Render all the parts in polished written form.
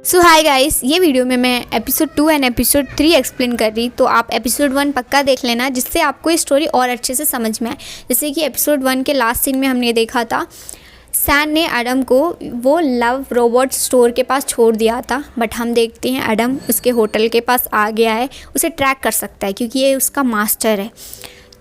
सो hi guys, ये video में मैं एपिसोड 2 एंड एपिसोड 3 एक्सप्लेन कर रही, तो आप एपिसोड 1 पक्का देख लेना जिससे आपको ये स्टोरी और अच्छे से समझ में आए। जैसे कि एपिसोड 1 के लास्ट सीन में हमने देखा था सैन ने एडम को वो लव रोबोट स्टोर के पास छोड़ दिया था, बट हम देखते हैं एडम उसके होटल के पास आ गया है, उसे ट्रैक कर सकता है क्योंकि ये उसका मास्टर है।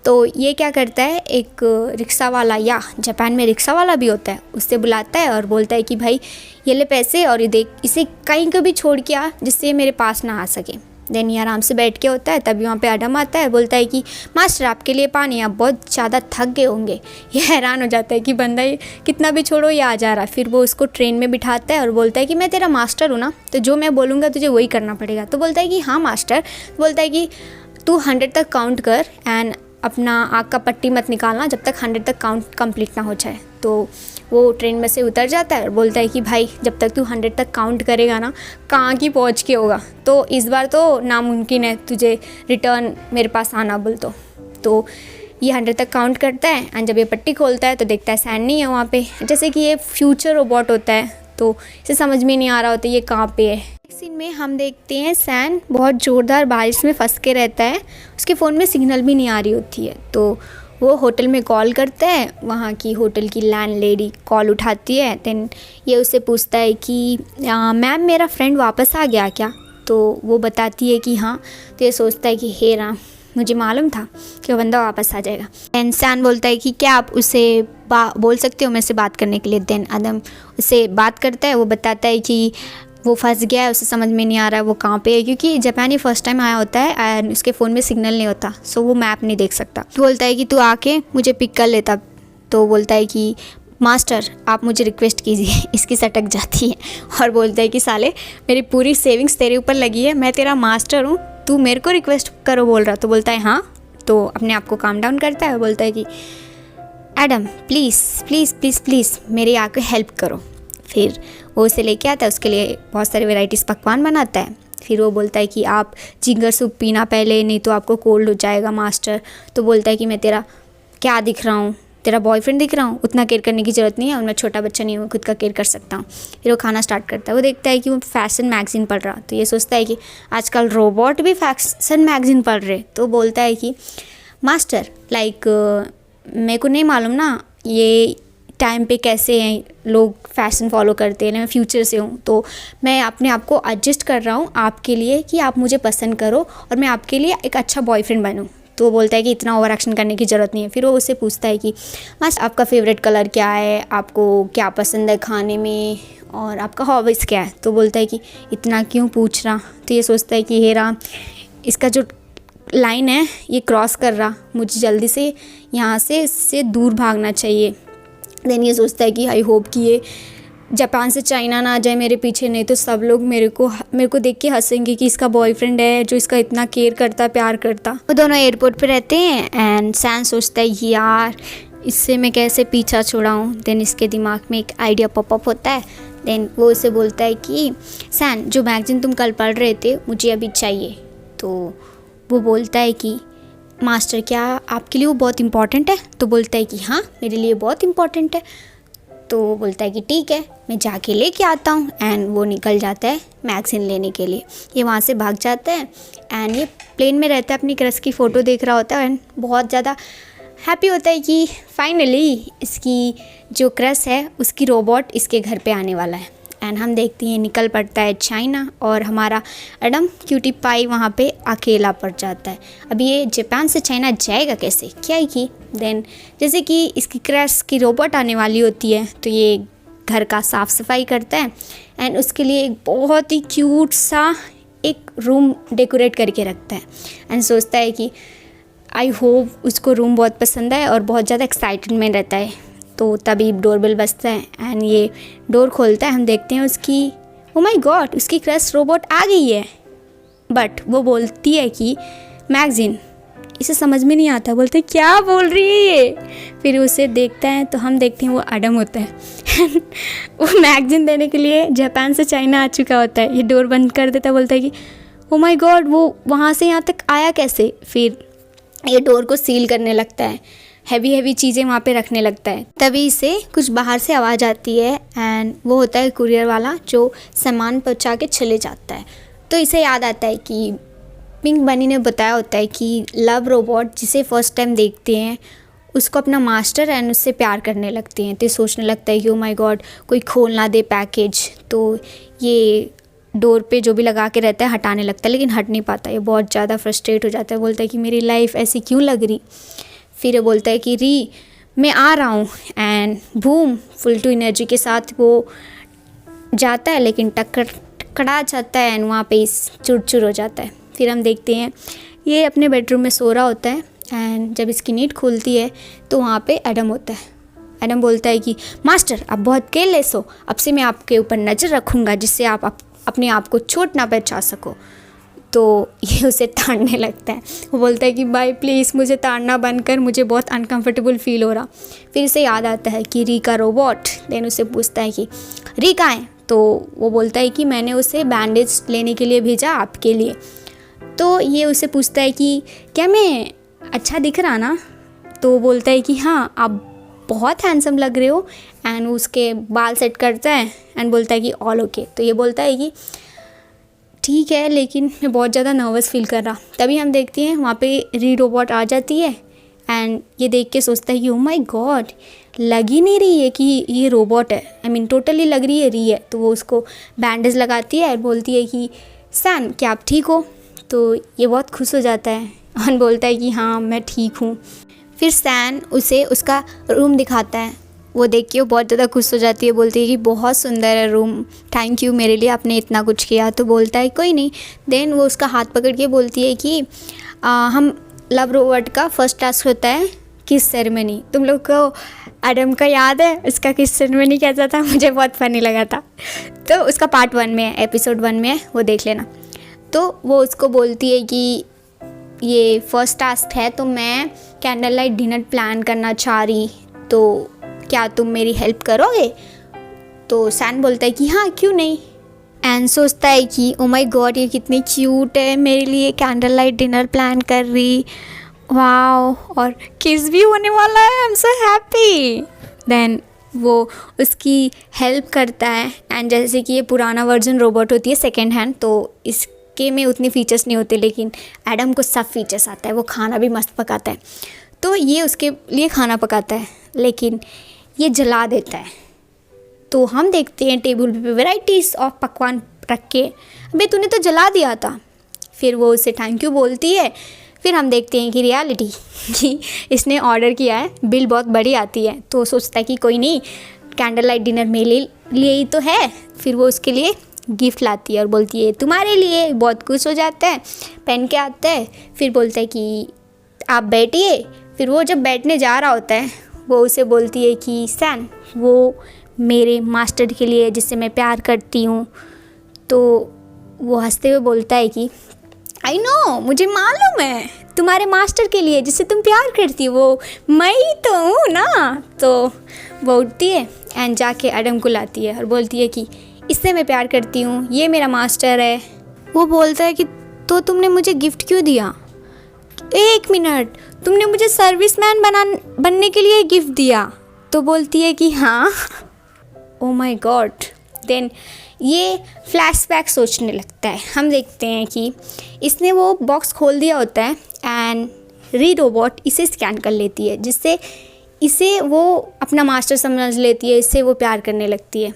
तो ये क्या करता है, एक रिक्शा वाला या जापान में रिक्शा वाला भी होता है, उससे बुलाता है और बोलता है कि भाई ये ले पैसे और ये देख, इसे कहीं को भी छोड़ के आ जिससे ये मेरे पास ना आ सके। देन ये आराम से बैठ के होता है, तभी वहाँ पे एडम आता है, बोलता है कि मास्टर आपके लिए पानी, आप बहुत ज़्यादा थक गए होंगे। ये हैरान हो जाता है कि बंदा ये कितना भी छोड़ो ये आ जा रहा है। फिर वो उसको ट्रेन में बिठाता है और बोलता है कि मैं तेरा मास्टर हूँ ना, तो जो मैं बोलूँगा तुझे वही करना पड़ेगा। तो बोलता है कि हाँ मास्टर। बोलता है कि तू 100 तक काउंट कर एंड अपना आँख का पट्टी मत निकालना जब तक 100 तक काउंट कंप्लीट ना हो जाए। तो वो ट्रेन में से उतर जाता है और बोलता है कि भाई जब तक तू 100 तक काउंट करेगा ना, कहाँ की पहुँच के होगा, तो इस बार तो नामुमकिन है तुझे रिटर्न मेरे पास आना बोल। तो ये 100 तक काउंट करता है एंड जब ये पट्टी खोलता है तो देखता है सैन नहीं है वहाँ पे। जैसे कि ये फ्यूचर रोबोट होता है तो इसे समझ में नहीं आ रहा होता ये कहाँ पे है। सीन में हम देखते हैं सैन बहुत ज़ोरदार बारिश में फंस के रहता है, उसके फ़ोन में सिग्नल भी नहीं आ रही होती है। तो वो होटल में कॉल करता है, वहाँ की होटल की लैंडलेडी कॉल उठाती है। देन ये उससे पूछता है कि मैम मेरा फ्रेंड वापस आ गया क्या? तो वो बताती है कि हाँ। तो ये सोचता है कि हे राम, मुझे मालूम था कि वो बंदा वापस आ जाएगा। एंड सैन बोलता है कि क्या आप उसे बोल सकते हो मेरे से बात करने के लिए? देन आदम उससे बात करता है, वो बताता है कि वो फंस गया है, उसे समझ में नहीं आ रहा है वो कहाँ पे है, क्योंकि जापान ही फर्स्ट टाइम आया होता है एंड उसके फ़ोन में सिग्नल नहीं होता, सो वो मैप नहीं देख सकता। तो बोलता है कि तू आके मुझे पिक कर लेता। तो बोलता है कि मास्टर आप मुझे रिक्वेस्ट कीजिए। इसकी सटक जाती है और बोलता है कि साले मेरी पूरी सेविंग्स तेरे ऊपर लगी है, मैं तेरा मास्टर हूँ, तू मेरे को रिक्वेस्ट करो बोल रहा। तो बोलता है हाँ। तो अपने आप को काम डाउन करता है और बोलता है कि Adam please please please please मेरी आके हेल्प करो। फिर वो उसे लेके आता है, उसके लिए बहुत सारे वैराइटीज़ पकवान बनाता है। फिर वो बोलता है कि आप जिंगर सूप पीना पहले, नहीं तो आपको कोल्ड हो जाएगा मास्टर। तो बोलता है कि मैं तेरा क्या दिख रहा हूँ, तेरा बॉयफ्रेंड दिख रहा हूँ, उतना केयर करने की ज़रूरत नहीं है और मैं छोटा बच्चा नहीं हूँ, खुद का केयर कर सकता हूँ। फिर वो खाना स्टार्ट करता है। वो देखता है कि वो फैशन मैगज़ीन पढ़ रहा, तो ये सोचता है कि आजकल रोबोट भी फैशन मैगज़ीन पढ़ रहे। तो बोलता है कि मास्टर लाइक मेरे को नहीं मालूम ना ये टाइम पे कैसे हैं लोग फैशन फॉलो करते हैं, मैं फ्यूचर से हूँ, तो मैं अपने आप को एडजस्ट कर रहा हूँ आपके लिए कि आप मुझे पसंद करो और मैं आपके लिए एक अच्छा बॉयफ्रेंड बनूँ। तो वो बोलता है कि इतना ओवर एक्शन करने की ज़रूरत नहीं है। फिर वो उससे पूछता है कि मास्टर आपका फेवरेट कलर क्या है, आपको क्या पसंद है खाने में, और आपका हॉबीज़ क्या है? तो बोलता है कि इतना क्यों पूछ रहा। तो ये सोचता है कि हे राम, इसका जो लाइन है ये क्रॉस कर रहा, मुझे जल्दी से यहाँ से इससे दूर भागना चाहिए। देन ये सोचता है कि आई होप कि ये जापान से चाइना ना आ जाए मेरे पीछे, नहीं तो सब लोग मेरे को देख के हंसेंगे कि इसका बॉयफ्रेंड है जो इसका इतना केयर करता, प्यार करता। वो दोनों एयरपोर्ट पे रहते हैं एंड सैन सोचता है कि यार इससे मैं कैसे पीछा छुड़ाऊँ। देन इसके दिमाग में एक आइडिया पॉपअप होता है। देन वो उसे बोलता है कि सैन जो मैगज़ीन तुम कल पढ़ रहे थे मुझे अभी चाहिए। तो वो बोलता है कि मास्टर क्या आपके लिए वो बहुत इम्पॉर्टेंट है? तो बोलता है कि हाँ मेरे लिए बहुत इम्पॉर्टेंट है। तो बोलता है कि ठीक है मैं जाके लेके आता हूँ। एंड वो निकल जाता है मैगज़ीन लेने के लिए। ये वहाँ से भाग जाता है एंड ये प्लेन में रहता है, अपनी क्रश की फ़ोटो देख रहा होता है एंड बहुत ज़्यादा हैप्पी होता है कि फाइनली इसकी जो क्रश है उसकी रोबोट इसके घर पे आने वाला है। एंड हम देखते हैं निकल पड़ता है चाइना और हमारा एडम क्यूटी पाई वहाँ पे अकेला पड़ जाता है। अभी ये जापान से चाइना जाएगा कैसे, क्या ही की। देन जैसे कि इसकी क्रश की रोबोट आने वाली होती है तो ये घर का साफ़ सफाई करता है एंड उसके लिए एक बहुत ही क्यूट सा एक रूम डेकोरेट करके रखता है एंड सोचता है कि आई होप उसको रूम बहुत पसंद है और बहुत ज़्यादा एक्साइटेड में रहता है। तो तभी डोरबेल बजता है एंड ये डोर खोलता है। हम देखते हैं उसकी ओ माय गॉड उसकी क्रश रोबोट आ गई है, बट वो बोलती है कि मैगज़ीन। इसे समझ में नहीं आता, बोलते क्या बोल रही है ये। फिर उसे देखता है तो हम देखते हैं वो एडम होता है वो मैगज़ीन देने के लिए जापान से चाइना आ चुका होता है। ये डोर बंद कर देता है, बोलता है कि ओ माय गॉड वो वहाँ से यहाँ तक आया कैसे। फिर ये डोर को सील करने लगता है। हैवी हैवी चीज़ें वहाँ पे रखने लगता है। तभी इसे कुछ बाहर से आवाज़ आती है एंड वो होता है कुरियर वाला जो सामान पहुँचा के चले जाता है। तो इसे याद आता है कि पिंक बनी ने बताया होता है कि लव रोबोट जिसे फर्स्ट टाइम देखते हैं उसको अपना मास्टर एंड उससे प्यार करने लगते हैं। तो सोचने लगता है कि ओ माय गॉड कोई खोल ना दे पैकेज। तो ये डोर पे जो भी लगा के रहता है हटाने लगता है, लेकिन हट नहीं पाता। ये बहुत ज़्यादा फ्रस्ट्रेट हो जाता है, बोलता है कि मेरी लाइफ ऐसी क्यों लग रही। फिर ये बोलता है कि री मैं आ रहा हूँ and boom full to energy के साथ वो जाता है, लेकिन टकरा जाता है एंड वहाँ पे चुर हो जाता है। फिर हम देखते हैं ये अपने बेडरूम में सो रहा होता है एंड जब इसकी नींद खुलती है तो वहाँ पे एडम होता है। एडम बोलता है कि मास्टर आप बहुत केयरलेस हो, अब से मैं आपके ऊपर नज़र रखूँगा जिससे आप अपने आप को चोट ना पहुँचा सको। तो ये उसे ताड़ने लगता है। वो बोलता है कि भाई प्लीज़ मुझे ताड़ना बंद कर, मुझे बहुत अनकंफर्टेबल फील हो रहा। फिर इसे याद आता है कि री का रोबोट। देन उसे पूछता है कि री कहाँ है। तो वो बोलता है कि मैंने उसे बैंडेज लेने के लिए भेजा आपके लिए। तो ये उसे पूछता है कि क्या मैं अच्छा दिख रहा ना। तो वो बोलता है कि हाँ आप बहुत हैंडसम लग रहे हो एंड उसके बाल सेट करता है एंड बोलता है कि ऑल ओके। तो ये बोलता है कि ठीक है लेकिन मैं बहुत ज़्यादा नर्वस फील कर रहा। तभी हम देखते हैं वहाँ पे री रोबोट आ जाती है एंड ये देख के सोचता है कि ओ माय गॉड लग ही नहीं रही है कि ये रोबोट है, आई मीन टोटली लग रही है री है। तो वो उसको बैंडेज लगाती है और बोलती है कि सैन क्या आप ठीक हो। तो ये बहुत खुश हो जाता है और बोलता है कि हाँ मैं ठीक हूँ। फिर सैन उसे उसका रूम दिखाता है। वो देख के वो बहुत ज़्यादा खुश हो जाती है, बोलती है कि बहुत सुंदर है रूम, थैंक यू मेरे लिए आपने इतना कुछ किया। तो बोलता है कोई नहीं। देन वो उसका हाथ पकड़ के बोलती है कि हम लव रोबोट का फर्स्ट टास्क होता है किस सेरेमनी। तुम लोग को एडम का याद है उसका किस सेरेमनी कैसा था, मुझे बहुत फनी लगा था। तो उसका पार्ट 1 में है, एपिसोड 1 में है, वो देख लेना। तो वो उसको बोलती है कि ये फर्स्ट टास्क है तो मैं कैंडल लाइट डिनर प्लान करना चाह रही, तो क्या तुम मेरी हेल्प करोगे। तो सैन बोलता है कि हाँ क्यों नहीं। एंड सोचता है कि ओ माय गॉड ये कितनी क्यूट है, मेरे लिए कैंडल लाइट डिनर प्लान कर रही, वाओ, और किस भी होने वाला है, I am so happy. Then वो उसकी हेल्प करता है एंड जैसे कि ये पुराना वर्जन रोबोट होती है सेकेंड हैंड, तो इसके में उतने फीचर्स नहीं होते, लेकिन एडम को सब फीचर्स आता है। वो खाना भी मस्त पकाता है। तो ये उसके लिए खाना पकाता है लेकिन ये जला देता है। तो हम देखते हैं टेबल पे वैराइटीज़ ऑफ पकवान रख के, अबे तूने तो जला दिया था। फिर वो उसे थैंक यू बोलती है। फिर हम देखते हैं कि रियलिटी कि इसने ऑर्डर किया है, बिल बहुत बड़ी आती है। तो सोचता है कि कोई नहीं, कैंडल लाइट डिनर मेरे लिए ही तो है। फिर वो उसके लिए गिफ्ट लाती है और बोलती है तुम्हारे लिए। बहुत खुश हो जाता है, पहन के आता है। फिर बोलता है कि आप बैठिए। फिर वो जब बैठने जा रहा होता है वो उसे बोलती है कि सैन वो मेरे मास्टर के लिए जिससे मैं प्यार करती हूँ। तो वो हंसते हुए बोलता है कि आई नो, मुझे मालूम है, तुम्हारे मास्टर के लिए जिससे तुम प्यार करती हो वो मैं ही तो हूँ ना। तो वो उठती है एंड जाके एडम को लाती है और बोलती है कि इससे मैं प्यार करती हूँ, ये मेरा मास्टर है। वो बोलता है कि तो तुमने मुझे गिफ्ट क्यों दिया। 1 मिनट, तुमने मुझे सर्विसमैन बनने के लिए गिफ्ट दिया। तो बोलती है कि हाँ। Oh my God. देन ये फ्लैशबैक सोचने लगता है। हम देखते हैं कि इसने वो बॉक्स खोल दिया होता है एंड री रोबोट इसे स्कैन कर लेती है, जिससे इसे वो अपना मास्टर समझ लेती है, इससे वो प्यार करने लगती है।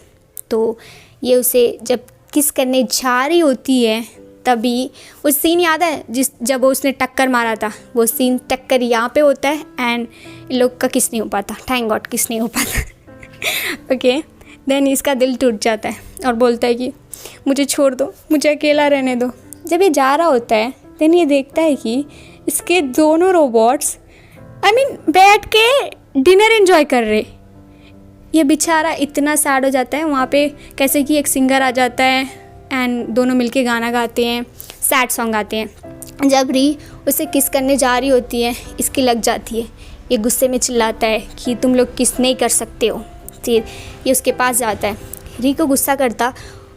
तो ये उसे जब किस करने जा रही होती है तभी वो सीन याद है जब वो उसने टक्कर मारा था। वो सीन टक्कर यहाँ पे होता है एंड इन लोग का किस नहीं हो पाता, थैंक गॉड किस नहीं हो पाता। ओके, देन इसका दिल टूट जाता है और बोलता है कि मुझे छोड़ दो, मुझे अकेला रहने दो। जब ये जा रहा होता है देन ये देखता है कि इसके दोनों रोबोट्स बैठ के डिनर एंजॉय कर रहे। ये बेचारा इतना सैड हो जाता है। वहाँ पे कैसे कि एक सिंगर आ जाता है एंड दोनों मिलके गाना गाते हैं, सैड सॉन्ग गाते हैं। जब री उसे किस करने जा रही होती है इसकी लग जाती है। ये गुस्से में चिल्लाता है कि तुम लोग किस नहीं कर सकते हो। फिर ये उसके पास जाता है। री को गुस्सा करता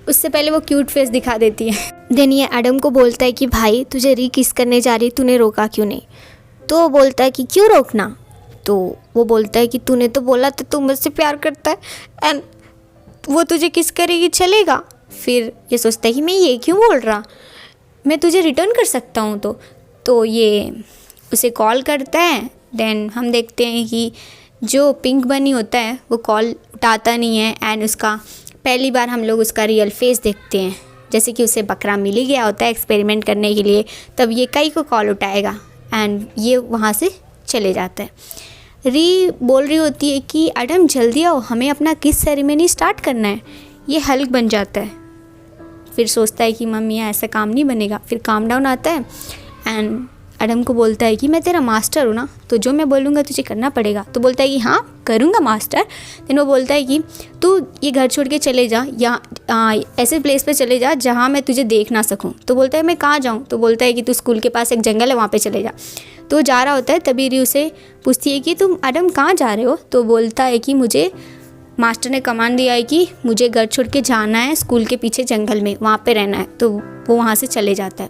उससे पहले वो क्यूट फेस दिखा देती है। देन ये एडम को बोलता है कि भाई तुझे री किस करने जा रही, तूने रोका क्यों नहीं। तो वो बोलता है कि क्यों रोकना, तो वो बोलता है कि तूने तो बोला था तू मुझसे प्यार करता है एंड वो तुझे किस करेगी, चलेगा। फिर ये सोचता है कि मैं ये क्यों बोल रहा, मैं तुझे रिटर्न कर सकता हूँ। तो ये उसे कॉल करता है। देन हम देखते हैं कि जो पिंक बनी होता है वो कॉल उठाता नहीं है एंड उसका पहली बार हम लोग उसका रियल फेस देखते हैं। जैसे कि उसे बकरा मिल ही गया होता है एक्सपेरिमेंट करने के लिए, तब ये कई को कॉल उठाएगा एंड ये वहाँ से चले जाता है। री बोल रही होती है कि एडम जल्दी आओ, हमें अपना किस सेरेमनी स्टार्ट करना है। ये हल्क बन जाता है। फिर सोचता है कि मम्मी ऐसा काम नहीं बनेगा। फिर काम डाउन आता है एंड एडम को बोलता है कि मैं तेरा मास्टर हूँ ना, तो जो मैं बोलूँगा तुझे करना पड़ेगा। तो बोलता है कि हाँ करूँगा मास्टर। देन वो बोलता है कि तू ये घर छोड़ के चले जा या ऐसे प्लेस पे चले जा जहाँ मैं तुझे देख ना सकूँ। तो बोलता है मैं कहाँ जाऊँ। तो बोलता है कि तू स्कूल के पास एक जंगल है वहाँ पे चले जा। तो जा रहा होता है, तभी री उसे पूछती है कि तुम एडम कहाँ जा रहे हो। तो बोलता है कि मुझे मास्टर ने कमांड दिया है कि मुझे घर छोड़ के जाना है स्कूल के पीछे जंगल में, वहाँ पे रहना है। तो वो वहाँ से चले जाता है।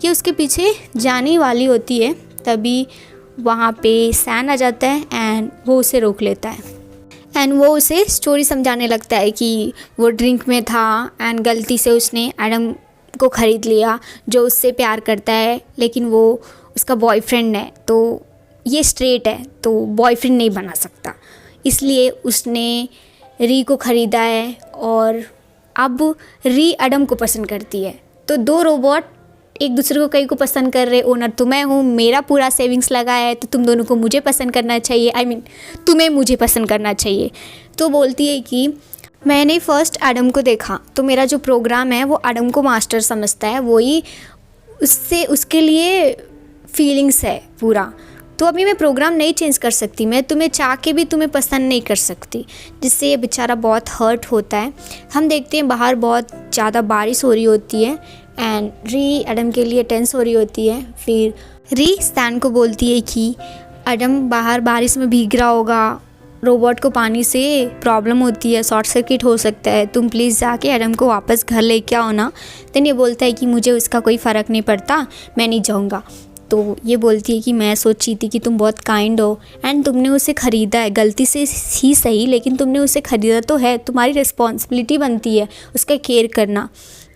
ये उसके पीछे जाने वाली होती है, तभी वहाँ पे सैन आ जाता है एंड वो उसे रोक लेता है एंड वो उसे स्टोरी समझाने लगता है कि वो ड्रिंक में था एंड गलती से उसने एडम को ख़रीद लिया जो उससे प्यार करता है, लेकिन वो उसका बॉयफ्रेंड है, तो ये स्ट्रेट है तो बॉयफ्रेंड नहीं बना सकता, इसलिए उसने री को ख़रीदा है। और अब री एडम को पसंद करती है। तो दो रोबोट एक दूसरे को कई को पसंद कर रहे, ओनर तो मैं हूँ, मेरा पूरा सेविंग्स लगा है, तो तुम दोनों को मुझे पसंद करना चाहिए, तुम्हें मुझे पसंद करना चाहिए। तो बोलती है कि मैंने फ़र्स्ट एडम को देखा तो मेरा जो प्रोग्राम है वो एडम को मास्टर समझता है, वही उससे उसके लिए फीलिंग्स है पूरा। तो अभी मैं प्रोग्राम नहीं चेंज कर सकती, मैं तुम्हें चाह के भी तुम्हें पसंद नहीं कर सकती, जिससे ये बेचारा बहुत हर्ट होता है। हम देखते हैं बाहर बहुत ज़्यादा बारिश हो रही होती है एंड री एडम के लिए टेंस हो रही होती है। फिर री सैन को बोलती है कि एडम बाहर बारिश में भीग रहा होगा, रोबोट को पानी से प्रॉब्लम होती है, शॉर्ट सर्किट हो सकता है, तुम प्लीज़ जाके एडम को वापस घर लेके आओ ना। देन ये बोलता है कि मुझे उसका कोई फ़र्क नहीं पड़ता, मैं नहीं जाऊँगा। तो ये बोलती है कि मैं सोची थी कि तुम बहुत काइंड हो एंड तुमने उसे ख़रीदा है, गलती से ही सही लेकिन तुमने उसे ख़रीदा तो है, तुम्हारी रिस्पॉन्सिबिलिटी बनती है उसका केयर करना।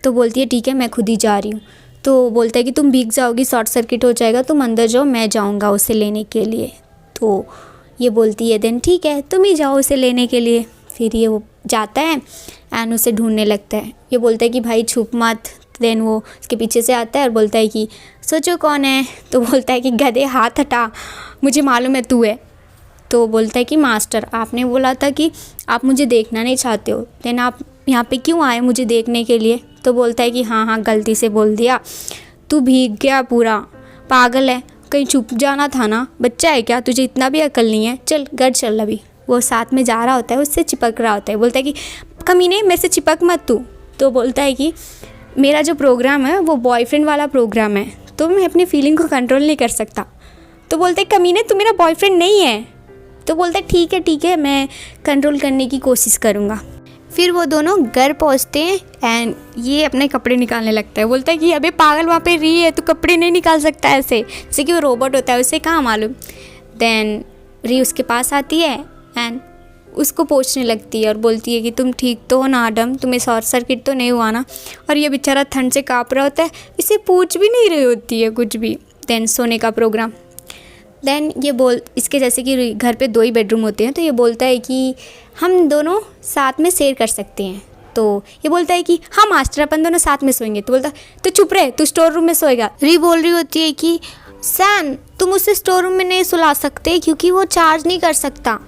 तो बोलती है ठीक है मैं खुद ही जा रही हूँ। तो बोलता है कि तुम भीग जाओगी, शॉर्ट सर्किट हो जाएगा, तुम अंदर जाओ, मैं जाऊँगा उसे लेने के लिए। तो ये बोलती है देन ठीक है तुम ही जाओ उसे लेने के लिए। फिर ये वो जाता है एंड उसे ढूंढने लगता है। ये बोलता है कि भाई छुप मत। देन वो उसके पीछे से आता है और बोलता है कि सोचो कौन है। तो बोलता है कि गधे हाथ हटा, मुझे मालूम है तू है। तो बोलता है कि मास्टर आपने बोला था कि आप मुझे देखना नहीं चाहते हो, देन आप यहाँ पे क्यों आए मुझे देखने के लिए। तो बोलता है कि हाँ गलती से बोल दिया, तू भीग गया पूरा, पागल है, कहीं छुप जाना था ना, बच्चा है क्या, तुझे इतना भी अकल नहीं है, चल घर चल। अभी वो साथ में जा रहा होता है, उससे चिपक रहा होता है। बोलता है कि कमीने मेरे से चिपक मत तू। तो बोलता है कि मेरा जो प्रोग्राम है वो बॉयफ्रेंड वाला प्रोग्राम है, तो मैं अपनी फीलिंग को कंट्रोल नहीं कर सकता। तो बोलते हैं कमीने तू मेरा बॉयफ्रेंड नहीं है। तो बोलता है ठीक है मैं कंट्रोल करने की कोशिश करूँगा। फिर वो दोनों घर पहुँचते हैं एंड ये अपने कपड़े निकालने लगता है। बोलता है कि अबे पागल वहाँ पे री है, तू कपड़े नहीं निकाल सकता ऐसे, जैसे कि वो रोबोट होता है, उसे कहाँ मालूम। देन री उसके पास आती है एंड उसको पूछने लगती है और बोलती है कि तुम ठीक तो हो ना एडम, तुम्हें शॉर्ट सर्किट तो नहीं हुआ ना। और ये बेचारा ठंड से काँप रहा होता है, इसे पूछ भी नहीं रही होती है कुछ भी। देन सोने का प्रोग्राम। देन ये इसके जैसे कि घर पे 2 ही बेडरूम होते हैं, तो ये बोलता है कि हम दोनों साथ में शेयर कर सकते हैं। तो ये बोलता है कि हाँ मास्टर अपन दोनों साथ में सोएंगे। तो बोलता है तो चुप रहे, तू स्टोर रूम में सोएगा। री बोल रही होती है कि सैन तुम उसे स्टोर रूम में नहीं सुला सकते क्योंकि वो चार्ज नहीं कर सकता,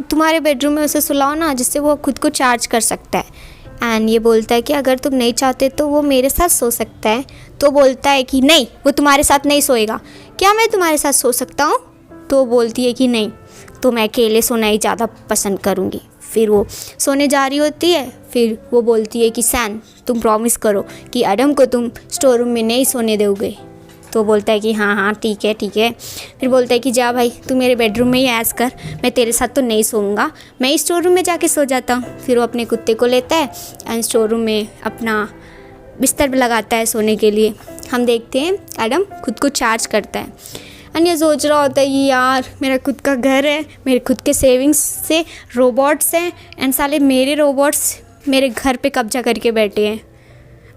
तुम्हारे बेडरूम में उसे सुलाओ ना, जिससे वो खुद को चार्ज कर सकता है। एंड ये बोलता है कि अगर तुम नहीं चाहते तो वो मेरे साथ सो सकता है। तो बोलता है कि नहीं वो तुम्हारे साथ नहीं सोएगा। क्या मैं तुम्हारे साथ सो सकता हूँ? तो बोलती है कि नहीं, तो मैं अकेले सोना ही ज़्यादा पसंद करूँगी। फिर वो सोने जा रही होती है। फिर वो बोलती है कि सैन तुम प्रॉमिस करो कि एडम को तुम स्टोर रूम में नहीं सोने दोगे। तो बोलता है कि हाँ ठीक है। फिर बोलता है कि जा भाई तू मेरे बेडरूम में ही ऐश कर, मैं तेरे साथ तो नहीं सोऊंगा, मैं ही स्टोर रूम में जाके सो जाता हूँ। फिर वो अपने कुत्ते को लेता है एंड स्टोर रूम में अपना बिस्तर लगाता है सोने के लिए। हम देखते हैं एडम खुद को चार्ज करता है एंड ये सोच रहा होता है कि यार मेरा खुद का घर है, मेरे खुद के सेविंग्स से रोबोट्स हैं एंड साले मेरे रोबोट्स मेरे घर पे कब्जा करके बैठे हैं,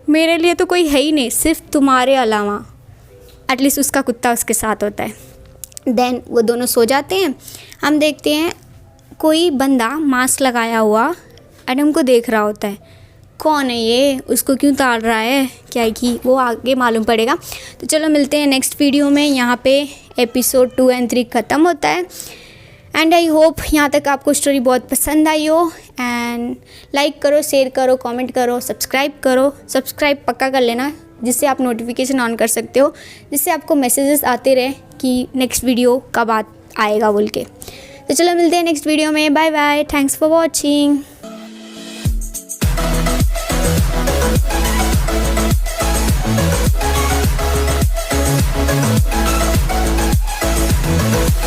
मेरे लिए तो कोई है ही नहीं सिर्फ तुम्हारे अलावा। एटलीस्ट उसका कुत्ता उसके साथ होता है। देन वो दोनों सो जाते हैं। हम देखते हैं कोई बंदा मास्क लगाया हुआ एडम को देख रहा होता है। कौन है ये, उसको क्यों ताड़ रहा है, क्या है कि वो आगे मालूम पड़ेगा। तो चलो मिलते हैं नेक्स्ट वीडियो में। यहाँ पे एपिसोड 2 और 3 ख़त्म होता है। एंड आई होप यहाँ तक आपको स्टोरी बहुत पसंद आई हो। एंड लाइक करो, शेयर करो, कमेंट करो, सब्सक्राइब करो। सब्सक्राइब पक्का कर लेना जिससे आप नोटिफिकेशन ऑन कर सकते हो, जिससे आपको मैसेजेस आते रहे कि नेक्स्ट वीडियो कब आएगा बोल के। तो चलो मिलते हैं नेक्स्ट वीडियो में। Bye bye, thanks for watching.